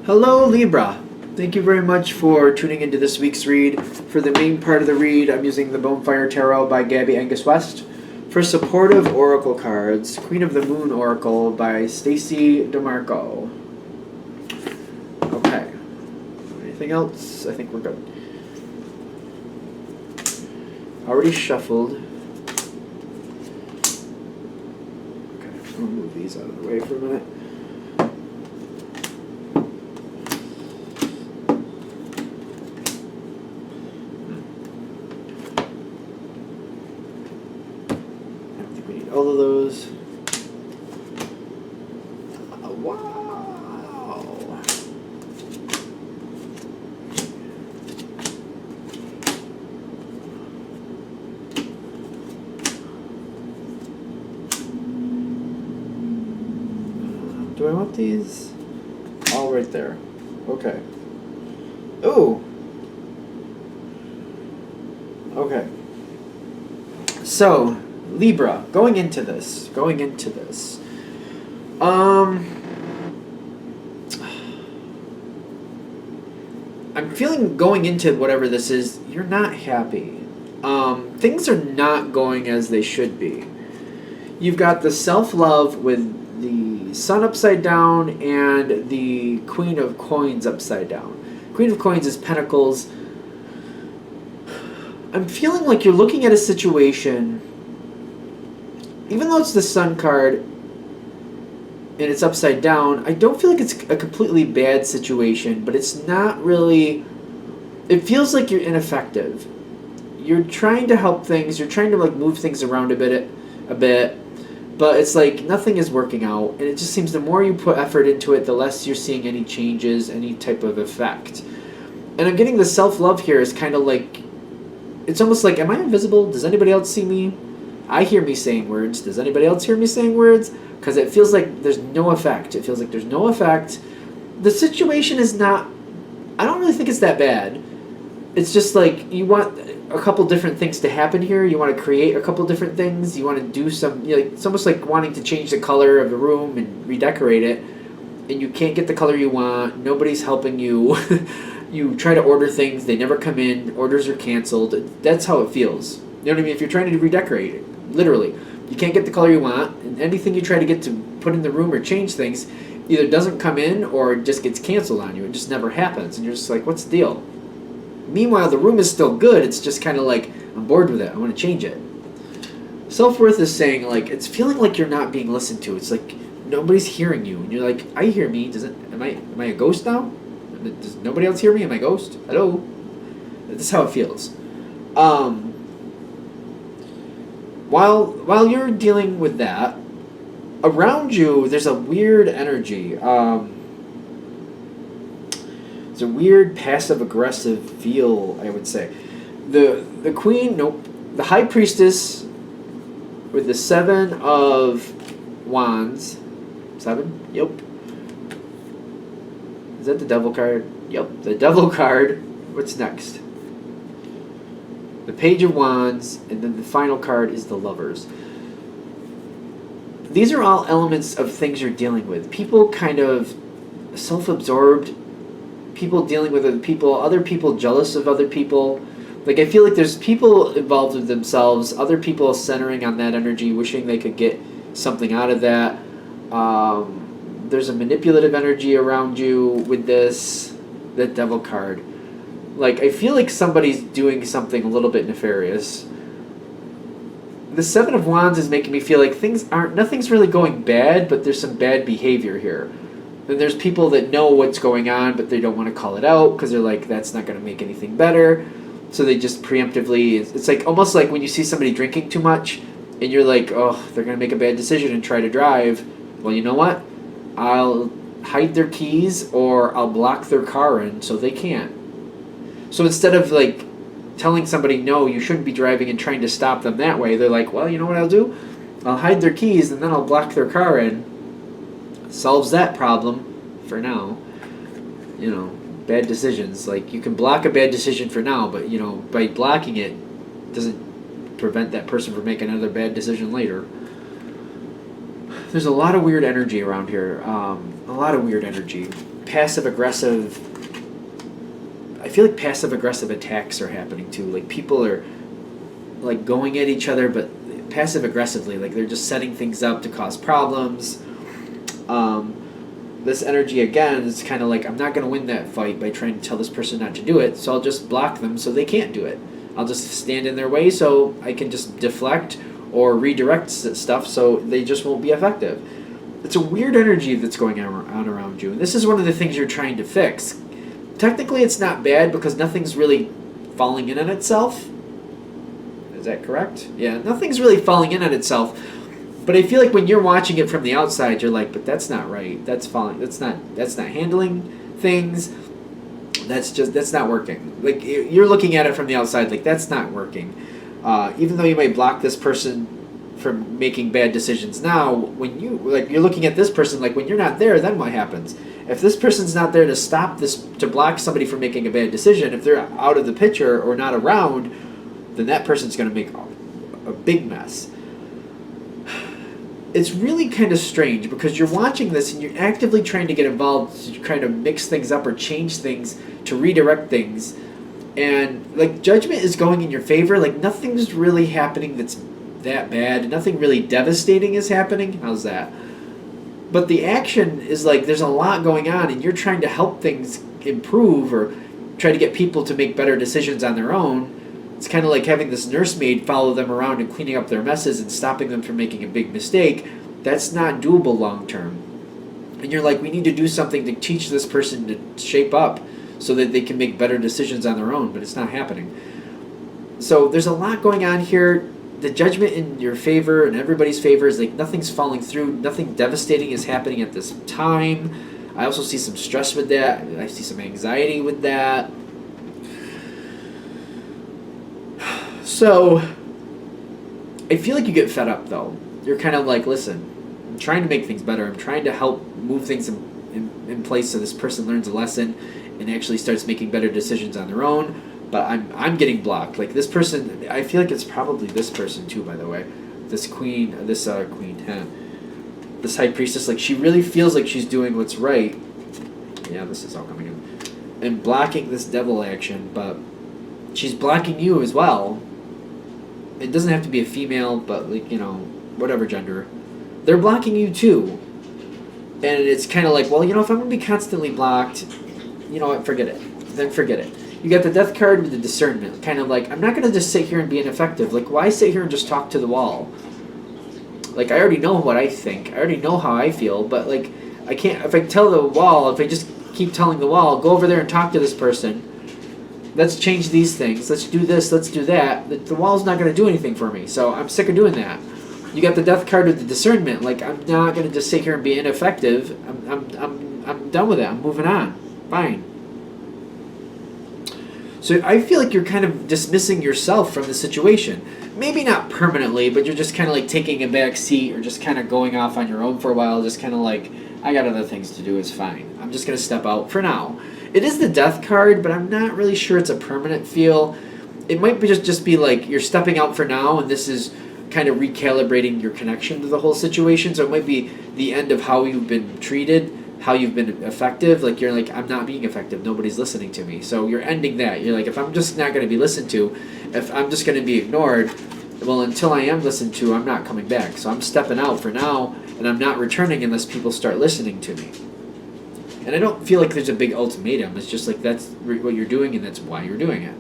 Hello, Libra. Thank you very much for tuning into this week's read. For the main part of the read, I'm using the Bonefire Tarot by Gabby Angus West. For supportive oracle cards, Queen of the Moon Oracle by Stacy DeMarco. Okay. Anything else? I think we're good. Already shuffled. Okay, I'll move these out of the way for a minute. All of those. Wow. Do I want these? All right there. Okay. Ooh. Okay. So, Libra, going into this, I'm feeling going into whatever this is, you're not happy. Things are not going as they should be. You've got the self-love with the sun upside down and the Queen of Coins upside down. Queen of Coins is Pentacles. I'm feeling like you're looking at a situation, even though it's the Sun card and it's upside down, I don't feel like it's a completely bad situation, but it's not really, it feels like you're ineffective. You're trying to help things, you're trying to like move things around a bit, but it's like nothing is working out, and it just seems the more you put effort into it, the less you're seeing any changes, any type of effect. And I'm getting the self-love here is kind of like, it's almost like, am I invisible? Does anybody else see me? I hear me saying words. Does anybody else hear me saying words? Because it feels like there's no effect. It feels like there's no effect. The situation is not, I don't really think it's that bad. It's just like you want a couple different things to happen here. You want to create a couple different things. You want to do some, you know, it's almost like wanting to change the color of the room and redecorate it. And you can't get the color you want. Nobody's helping you. You try to order things. They never come in. Orders are canceled. That's how it feels. You know what I mean? If you're trying to redecorate it. Literally, you can't get the color you want, and anything you try to get to put in the room or change things either doesn't come in or just gets canceled on you. It just never happens, and you're just like, what's the deal? Meanwhile, the room is still good. It's just kind of like, I'm bored with it. I want to change it. Self-worth is saying, like, it's feeling like you're not being listened to. It's like nobody's hearing you, and you're like, I hear me. Am I a ghost now? Does nobody else hear me? Am I a ghost? Hello? This is how it feels. While you're dealing with that, around you there's a weird energy. It's a weird passive-aggressive feel, I would say. The Queen, nope. The High Priestess with the Seven of Wands. Seven? Yep. Is that the Devil card? Yep, the Devil card. What's next? The Page of Wands, and then the final card is the Lovers. These are all elements of things you're dealing with. People kind of self-absorbed, people dealing with other people jealous of other people. Like, I feel like there's people involved with themselves, other people centering on that energy, wishing they could get something out of that. There's a manipulative energy around you with the Devil card. Like, I feel like somebody's doing something a little bit nefarious. The Seven of Wands is making me feel like nothing's really going bad, but there's some bad behavior here. Then there's people that know what's going on, but they don't want to call it out because they're like, that's not going to make anything better. So they just preemptively, it's like almost like when you see somebody drinking too much and you're like, oh, they're going to make a bad decision and try to drive. Well, you know what? I'll hide their keys or I'll block their car in so they can't. So instead of like telling somebody, no, you shouldn't be driving and trying to stop them that way, they're like, well, you know what I'll do? I'll hide their keys and then I'll block their car in. Solves that problem for now. You know, bad decisions. Like, you can block a bad decision for now, but, you know, by blocking it doesn't prevent that person from making another bad decision later. There's a lot of weird energy around here. a lot of weird energy. Passive aggressive. I feel like passive aggressive attacks are happening too. Like people are like going at each other, but passive aggressively. Like they're just setting things up to cause problems. This energy again is kind of like, I'm not going to win that fight by trying to tell this person not to do it, so I'll just block them so they can't do it. I'll just stand in their way so I can just deflect or redirect stuff so they just won't be effective. It's a weird energy that's going on around you, and this is one of the things you're trying to fix. Technically, it's not bad because nothing's really falling in on itself. Is that correct? Yeah, nothing's really falling in on itself. But I feel like when you're watching it from the outside, you're like, but that's not right. That's falling. That's not handling things. That's not working. Like you're looking at it from the outside, like that's not working. Even though you might block this person from making bad decisions now, when you're looking at this person, like when you're not there, then what happens? If this person's not there to stop this, to block somebody from making a bad decision, if they're out of the picture or not around, then that person's going to make a big mess. It's really kind of strange because you're watching this and you're actively trying to get involved to kind of mix things up or change things, to redirect things. And like judgment is going in your favor. Like nothing's really happening that's that bad. Nothing really devastating is happening. How's that? But the action is like there's a lot going on and you're trying to help things improve or try to get people to make better decisions on their own. It's kind of like having this nursemaid follow them around and cleaning up their messes and stopping them from making a big mistake. That's not doable long term. And you're like, we need to do something to teach this person to shape up so that they can make better decisions on their own, but it's not happening. So there's a lot going on here. The judgment in your favor and everybody's favor is like nothing's falling through. Nothing devastating is happening at this time. I also see some stress with that. I see some anxiety with that. So, I feel like you get fed up, though. You're kind of like, listen, I'm trying to make things better. I'm trying to help move things in place so this person learns a lesson and actually starts making better decisions on their own. But I'm getting blocked. Like, this person, I feel like it's probably this person, too, by the way. This this high priestess, like, she really feels like she's doing what's right. Yeah, this is all coming in. And blocking this devil action, but she's blocking you as well. It doesn't have to be a female, but like, whatever gender. They're blocking you too. And it's kind of like, well, if I'm going to be constantly blocked, you know what, forget it. Then forget it. You got the death card with the discernment. Kind of like, I'm not going to just sit here and be ineffective. Like, why sit here and just talk to the wall? Like, I already know what I think. I already know how I feel, but like, I can't, if I tell the wall, if I just keep telling the wall, go over there and talk to this person. Let's change these things. Let's do this. Let's do that. The wall's not going to do anything for me, so I'm sick of doing that. You got the death card with the discernment. Like, I'm not going to just sit here and be ineffective. I'm done with it. I'm moving on. Fine. So I feel like you're kind of dismissing yourself from the situation. Maybe not permanently, but you're just kind of like taking a back seat or just kind of going off on your own for a while. Just kind of like, I got other things to do. It's fine. I'm just going to step out for now. It is the death card, but I'm not really sure it's a permanent feel. It might be just be like you're stepping out for now, and this is kind of recalibrating your connection to the whole situation. So it might be the end of how you've been treated, how you've been effective. Like you're like, I'm not being effective. Nobody's listening to me. So you're ending that. You're like, if I'm just not going to be listened to, if I'm just going to be ignored, well, until I am listened to, I'm not coming back. So I'm stepping out for now, and I'm not returning unless people start listening to me. And I don't feel like there's a big ultimatum. It's just like that's what you're doing and that's why you're doing it.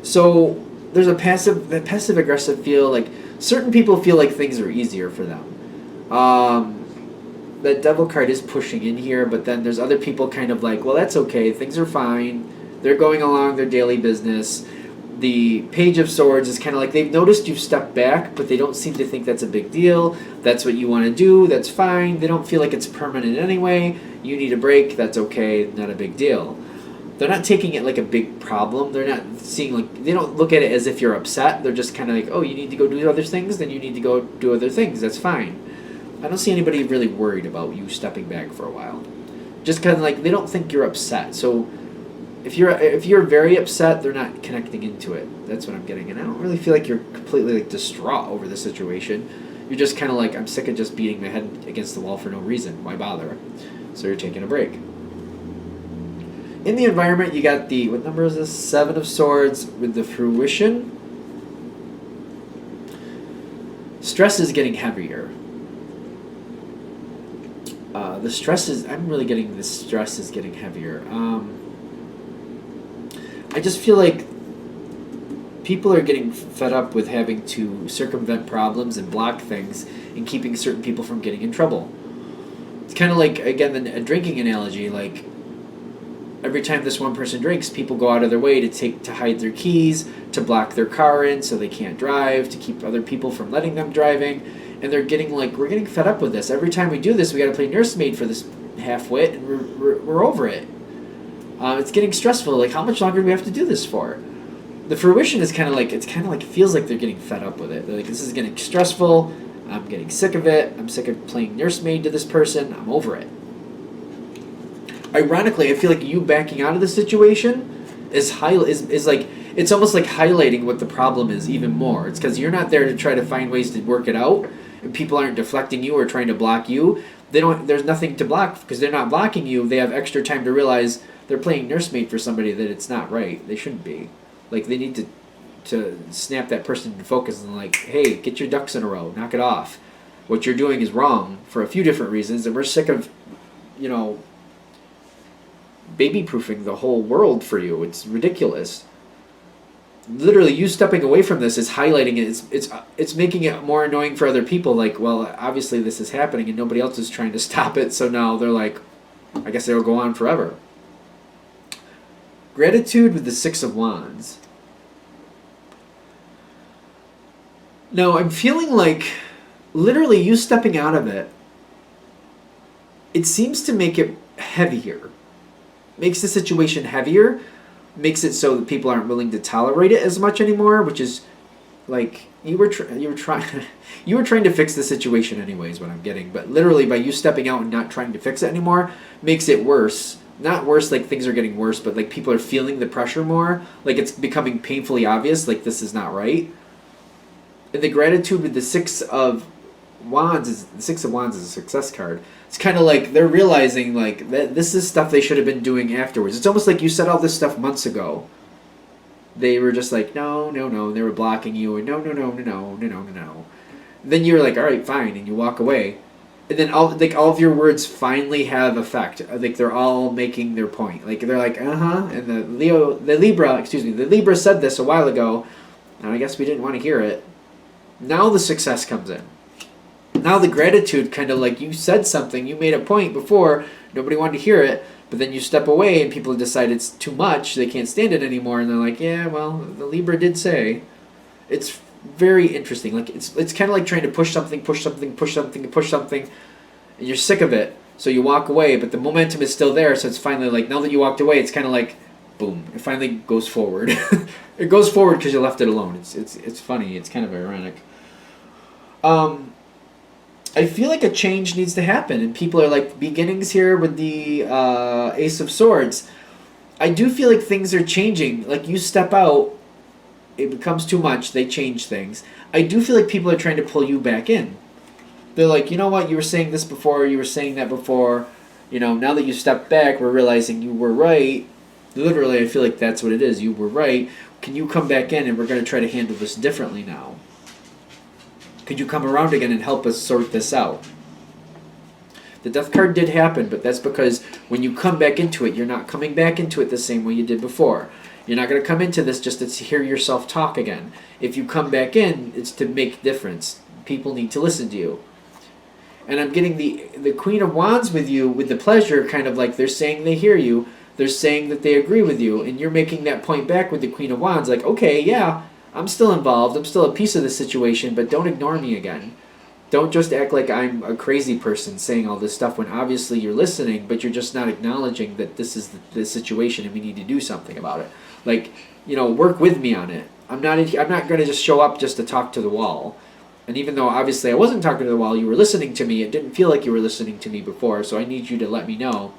So there's a passive aggressive feel. Like certain people feel like things are easier for them. That devil card is pushing in here, but then there's other people kind of like, well, that's okay. Things are fine. They're going along their daily business. The Page of Swords is kind of like they've noticed you've stepped back, but they don't seem to think that's a big deal. That's what you want to do. That's fine. They don't feel like it's permanent anyway. You need a break. That's okay. Not a big deal. They're not taking it like a big problem. They're not seeing like, they don't look at it as if you're upset. They're just kind of like, oh, you need to go do other things? Then you need to go do other things. That's fine. I don't see anybody really worried about you stepping back for a while. Just kind of like, they don't think you're upset. So if you're very upset, they're not connecting into it. That's what I'm getting. And I don't really feel like you're completely like distraught over the situation. You're just kind of like, I'm sick of just beating my head against the wall for no reason. Why bother? So you're taking a break. In the environment, you got the, what number is this? 7 of Swords with the fruition. Stress is getting heavier. The stress is, I'm really getting the stress is getting heavier. I just feel like people are getting fed up with having to circumvent problems and block things and keeping certain people from getting in trouble. It's kind of like, again, a drinking analogy. Like, every time this one person drinks, people go out of their way to hide their keys, to block their car in so they can't drive, to keep other people from letting them driving. And they're getting like, we're getting fed up with this. Every time we do this, we got to play nursemaid for this half-wit, and we're over it. It's getting stressful. Like, how much longer do we have to do this for? The fruition is kind of like, it feels like they're getting fed up with it. They're like, this is getting stressful. I'm getting sick of it. I'm sick of playing nursemaid to this person. I'm over it. Ironically, I feel like you backing out of the situation is like, it's almost like highlighting what the problem is even more. It's because you're not there to try to find ways to work it out, and people aren't deflecting you or trying to block you. There's nothing to block because they're not blocking you. They have extra time to realize they're playing nursemaid for somebody that it's not right. They shouldn't be. Like, they need to snap that person into focus and like, hey, get your ducks in a row, knock it off. What you're doing is wrong for a few different reasons, and we're sick of, baby-proofing the whole world for you. It's ridiculous. Literally, you stepping away from this is highlighting it. It's making it more annoying for other people. Like, well, obviously this is happening and nobody else is trying to stop it, so now they're like, I guess it'll go on forever. Gratitude with the 6 of Wands. No, I'm feeling like literally you stepping out of it, it seems to make it heavier. Makes the situation heavier, makes it so that people aren't willing to tolerate it as much anymore, which is like you were trying to fix the situation anyways, what I'm getting. But literally by you stepping out and not trying to fix it anymore makes it worse. Not worse like things are getting worse, but like people are feeling the pressure more, like it's becoming painfully obvious, like this is not right. And the gratitude with the 6 of Wands is a success card. It's kind of like they're realizing like that this is stuff they should have been doing afterwards. It's almost like you said all this stuff months ago. They were just like, no. They were blocking you, and no. Then you're like, all right, fine, and you walk away. And then all of your words finally have effect. Like they're all making their point. Like they're like, and the Libra said this a while ago, and I guess we didn't want to hear it. Now the success comes in. Now the gratitude kind of like you said something, you made a point before, nobody wanted to hear it, but then you step away and people decide it's too much, they can't stand it anymore, and they're like, yeah, well, the Libra did say. It's very interesting. Like it's kind of like trying to push something, and you're sick of it, so you walk away, but the momentum is still there, so it's finally like, now that you walked away, it's kind of like, boom, it finally goes forward. It goes forward because you left it alone. It's funny. It's kind of ironic. I feel like a change needs to happen, and people are like, beginnings here with the Ace of Swords. I do feel like things are changing. Like you step out, it becomes too much, they change things. I do feel like people are trying to pull you back in. They're like, you know what, you were saying this before, you were saying that before, now that you stepped back, we're realizing you were right. Literally, I feel like that's what it is. You were right. Can you come back in and we're going to try to handle this differently now? Could you come around again and help us sort this out? The Death card did happen, but that's because when you come back into it, you're not coming back into it the same way you did before. You're not going to come into this just to hear yourself talk again. If you come back in, it's to make a difference. People need to listen to you. And I'm getting the Queen of Wands with you, with the pleasure, kind of like they're saying they hear you. They're saying that they agree with you. And you're making that point back with the Queen of Wands. Like, okay, yeah, I'm still involved. I'm still a piece of the situation, but don't ignore me again. Don't just act like I'm a crazy person saying all this stuff when obviously you're listening, but you're just not acknowledging that this is the situation and we need to do something about it. Like, work with me on it. I'm not going to just show up just to talk to the wall. And even though obviously I wasn't talking to the wall, you were listening to me. It didn't feel like you were listening to me before, so I need you to let me know.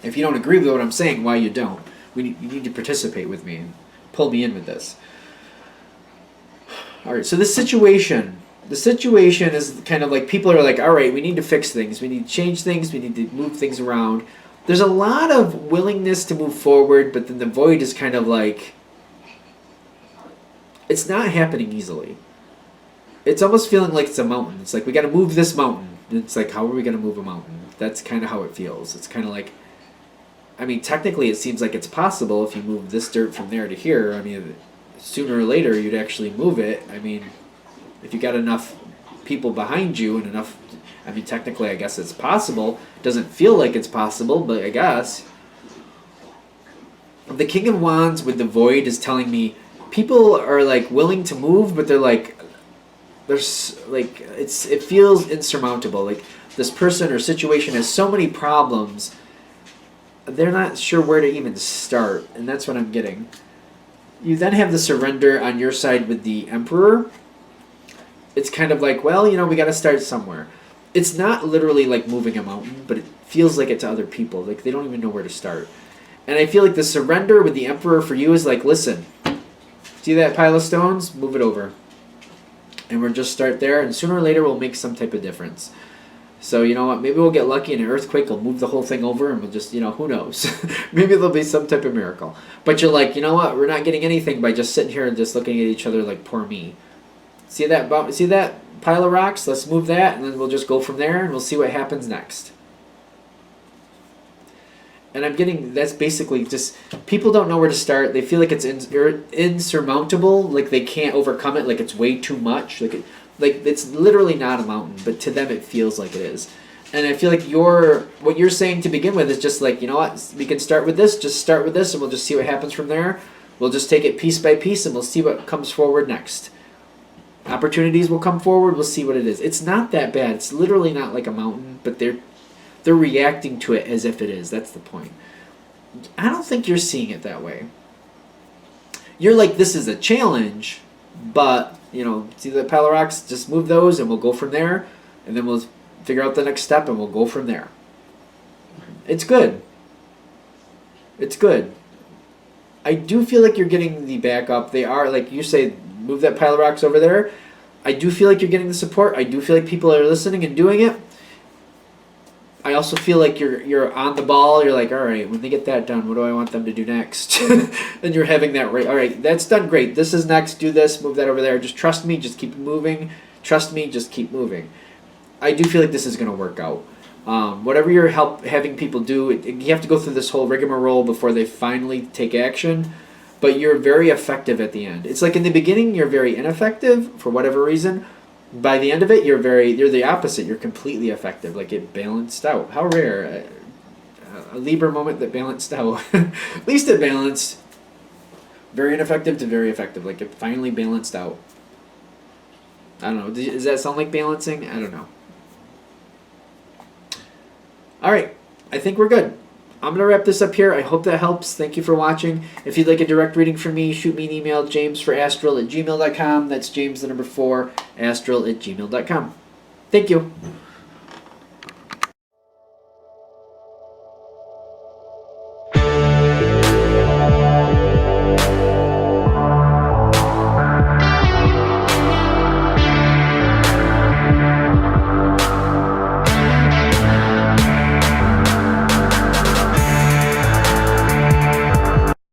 If you don't agree with what I'm saying, why you don't. You need to participate with me and pull me in with this. All right, so this situation, The situation is kind of like people are like, all right, we need to fix things. We need to change things. We need to move things around. There's a lot of willingness to move forward, but then the void is kind of like, it's not happening easily. It's almost feeling like it's a mountain. It's like, we got to move this mountain. It's like, how are we going to move a mountain? That's kind of how it feels. It's kind of like, I mean, technically it seems like it's possible if you move this dirt from there to here. I mean, sooner or later you'd actually move it. I mean, if you got enough people behind you and enough, I mean, technically I guess it's possible. Doesn't feel like it's possible, but I guess. The King of Wands with the void is telling me people are like willing to move, but they're like, there's like, it feels insurmountable. Like this person or situation has so many problems, they're not sure where to even start, and that's what I'm getting. You then have the surrender on your side with the Emperor. It's kind of like, well, you know, we got to start somewhere. It's not literally like moving a mountain, but it feels like it to other people. Like they don't even know where to start. And I feel like the surrender with the Emperor for you is like, listen, see that pile of stones? Move it over. And we'll just start there, and sooner or later we'll make some type of difference. So, you know what, maybe we'll get lucky and an earthquake will move the whole thing over and we'll just, you know, who knows. Maybe there'll be some type of miracle. But you're like, you know what, we're not getting anything by just sitting here and just looking at each other like, poor me. See that pile of rocks? Let's move that, and then we'll just go from there, and we'll see what happens next. And I'm getting, that's basically just, people don't know where to start. They feel like it's insurmountable, like they can't overcome it, like it's way too much. Like it's literally not a mountain, but to them it feels like it is. And I feel like what you're saying to begin with is just like, you know what, we can start with this, just start with this, and we'll just see what happens from there. We'll just take it piece by piece, and we'll see what comes forward next. Opportunities will come forward, we'll see what it is. It's not that bad. It's literally not like a mountain, but they're reacting to it as if it is. That's the point. I don't think you're seeing it that way. You're like, this is a challenge, but, you know, see the pile of rocks, just move those and we'll go from there, and then we'll figure out the next step and we'll go from there. It's good. It's good. I do feel like you're getting the backup. They are, like you say, move that pile of rocks over there. I do feel like you're getting the support. I do feel like people are listening and doing it. I also feel like you're on the ball. You're like, all right, when they get that done, what do I want them to do next? And you're having that right. All right, that's done. Great. This is next. Do this. Move that over there. Just trust me. Just keep moving. Trust me. Just keep moving. I do feel like this is going to work out. Whatever you're having people do, you have to go through this whole rigmarole before they finally take action. But you're very effective at the end. It's like in the beginning, you're very ineffective for whatever reason. By the end of it, you're the opposite. You're completely effective. Like it balanced out. How rare. A Libra moment that balanced out. At least it balanced. Very ineffective to very effective. Like it finally balanced out. I don't know. Does that sound like balancing? I don't know. All right. I think we're good. I'm going to wrap this up here. I hope that helps. Thank you for watching. If you'd like a direct reading from me, shoot me an email, jamesforastral@gmail.com. That's James, the number 4, astral@gmail.com. Thank you.